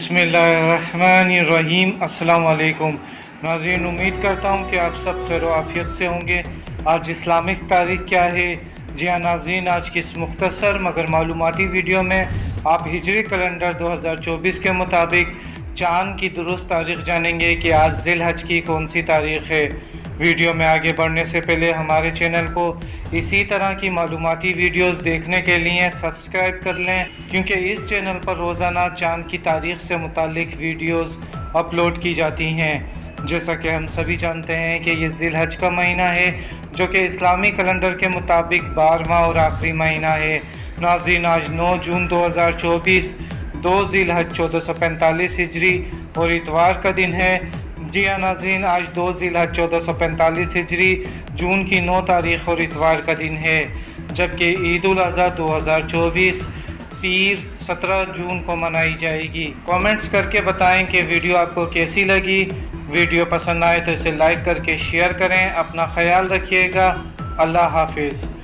बिस्मिल्लाहिर्रहमानिर्रहीम। अस्सलाम वालेकुम नाज़रीन, उम्मीद करता हूँ कि आप सब खैर आफियत से होंगे। आज इस्लामिक तारीख क्या है? जी हाँ नाज़रीन, आज की इस मुख्तसर मगर मालूमाती वीडियो में आप हिजरी कैलेंडर 2024 के मुताबिक चाँद की दुरुस्त तारीख जानेंगे कि आज ज़िलहज की कौन सी तारीख है। वीडियो में आगे बढ़ने से पहले हमारे चैनल को इसी तरह की मालूमाती वीडियोस देखने के लिए सब्सक्राइब कर लें, क्योंकि इस चैनल पर रोज़ाना चाँद की तारीख से मुतालिक वीडियोस अपलोड की जाती हैं। जैसा कि हम सभी जानते हैं कि ये ज़िलहज का महीना है, जो कि इस्लामी कैलेंडर के मुताबिक 12वां और आखिरी महीना है। नाज़रीन, आज 9 जून 2024 2 ज़िलहज 1445 हिजरी और इतवार का दिन है। जी हाँ नाज़रीन, आज 2 ज़िलहज 1445 हिजरी जून की 9 तारीख और इतवार का दिन है, जबकि ईद उल अज़हा 2024 पीर 17 जून को मनाई जाएगी। कमेंट्स करके बताएं कि वीडियो आपको कैसी लगी। वीडियो पसंद आए तो इसे लाइक करके शेयर करें। अपना ख्याल रखिएगा। अल्लाह हाफिज़।